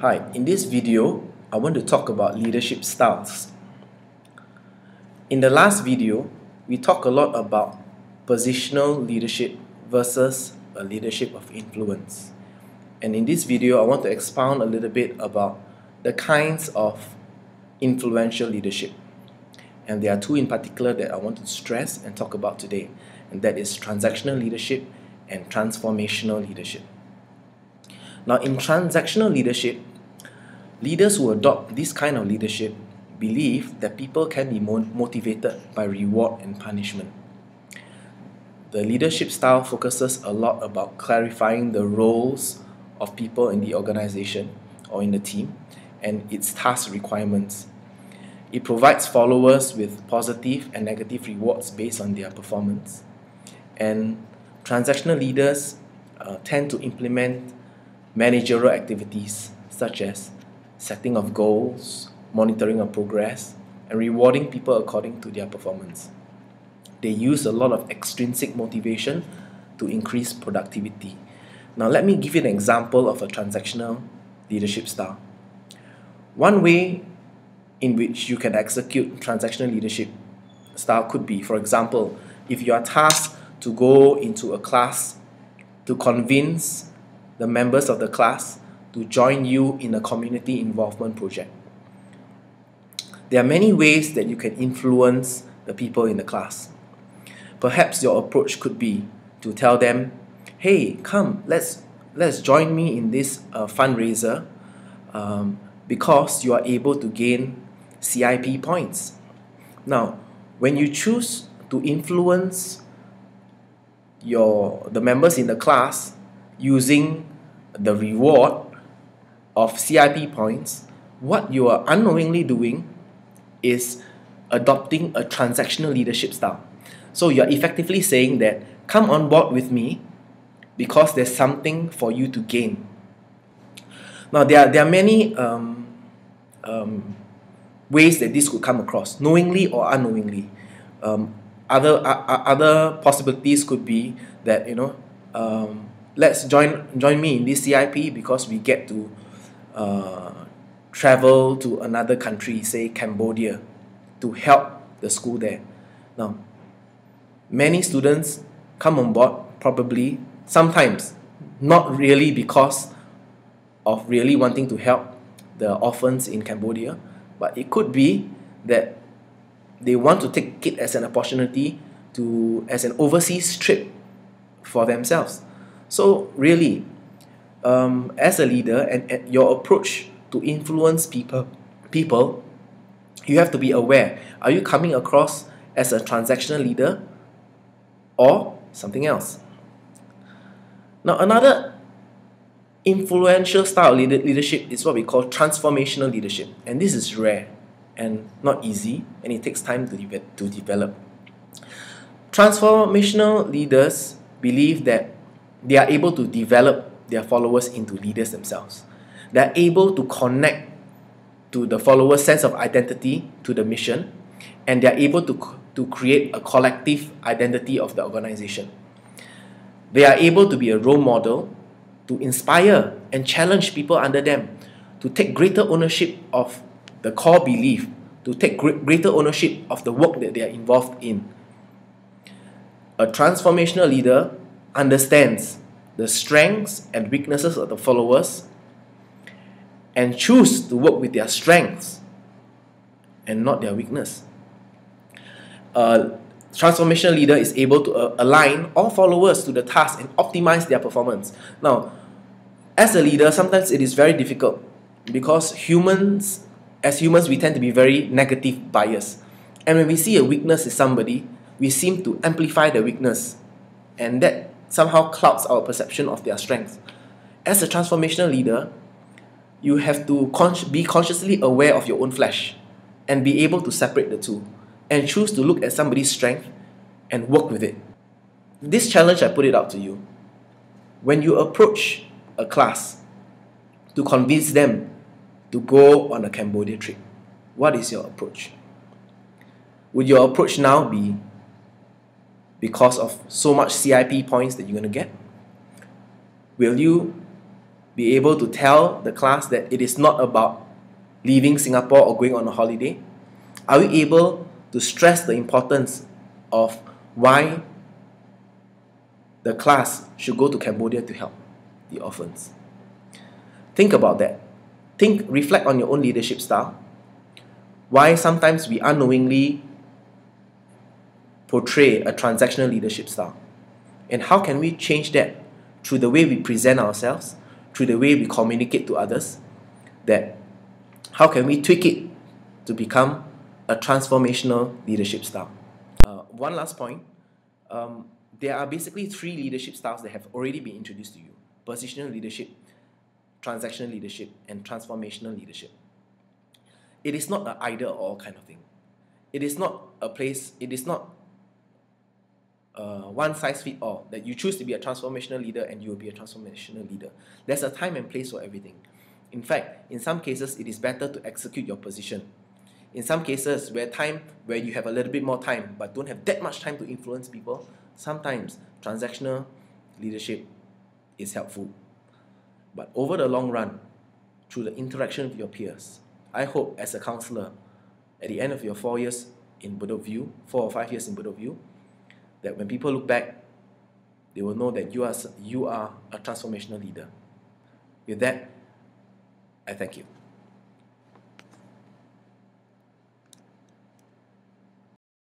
Hi, in this video, I want to talk about leadership styles. In the last video, we talked a lot about positional leadership versus a leadership of influence. And in this video, I want to expound a little bit about the kinds of influential leadership. And there are two in particular that I want to stress and talk about today, and that is transactional leadership and transformational leadership. Now, in transactional leadership, leaders who adopt this kind of leadership believe that people can be motivated by reward and punishment. The leadership style focuses a lot about clarifying the roles of people in the organization or in the team and its task requirements. It provides followers with positive and negative rewards based on their performance. And transactional leaders tend to implement managerial activities such as setting of goals, monitoring of progress, and rewarding people according to their performance. They use a lot of extrinsic motivation to increase productivity. Now, let me give you an example of a transactional leadership style. One way in which you can execute transactional leadership style could be, for example, if you are tasked to go into a class to convince the members of the class to join you in a community involvement project. There are many ways that you can influence the people in the class. Perhaps your approach could be to tell them, hey, come, let's join me in this fundraiser because you are able to gain CIP points. Now, when you choose to influence the members in the class using the reward of CIP points, what you are unknowingly doing is adopting a transactional leadership style. So you are effectively saying that, come on board with me because there's something for you to gain. Now, there are many ways that this could come across, knowingly or unknowingly. Other possibilities could be that, let's join me in this CIP because we get to travel to another country, say Cambodia, to help the school there. Now, many students come on board, probably, sometimes, not really because of really wanting to help the orphans in Cambodia, but it could be that they want to take it as an opportunity as an overseas trip for themselves. So really, as a leader and your approach to influence people, you have to be aware. Are you coming across as a transactional leader or something else? Now, another influential style of leadership is what we call transformational leadership. And this is rare and not easy, and it takes time to develop. Transformational leaders believe that they are able to develop their followers into leaders themselves. They are able to connect to the followers' sense of identity to the mission, and they are able to create a collective identity of the organization. They are able to be a role model, to inspire and challenge people under them, to take greater ownership of the core belief, to take greater ownership of the work that they are involved in. A transformational leader understands the strengths and weaknesses of the followers and choose to work with their strengths and not their weakness. A transformational leader is able to align all followers to the task and optimize their performance. Now, as a leader, sometimes it is very difficult because as humans, we tend to be very negative biased. And when we see a weakness in somebody, we seem to amplify the weakness, and that somehow clouds our perception of their strengths. As a transformational leader, you have to be consciously aware of your own flesh and be able to separate the two and choose to look at somebody's strength and work with it. This challenge, I put it out to you. When you approach a class to convince them to go on a Cambodia trip, what is your approach? Would your approach now be because of so much CIP points that you're going to get? Will you be able to tell the class that it is not about leaving Singapore or going on a holiday? Are we able to stress the importance of why the class should go to Cambodia to help the orphans? Think about that. Reflect on your own leadership style. Why sometimes we unknowingly portray a transactional leadership style. And how can we change that through the way we present ourselves, through the way we communicate to others, that how can we tweak it to become a transformational leadership style? One last point, there are basically 3 leadership styles that have already been introduced to you: positional leadership, transactional leadership, and transformational leadership. It is not an either or kind of thing. It is not one size fits all, that you choose to be a transformational leader and you will be a transformational leader. There's a time and place for everything. In fact, in some cases, it is better to execute your position. In some cases, where you have a little bit more time but don't have that much time to influence people, sometimes transactional leadership is helpful. But over the long run, through the interaction with your peers, I hope as a counselor, at the end of your 4 years in Bedok View, 4 or 5 years in Bedok View, that when people look back, they will know that you are a transformational leader. With that, I thank you.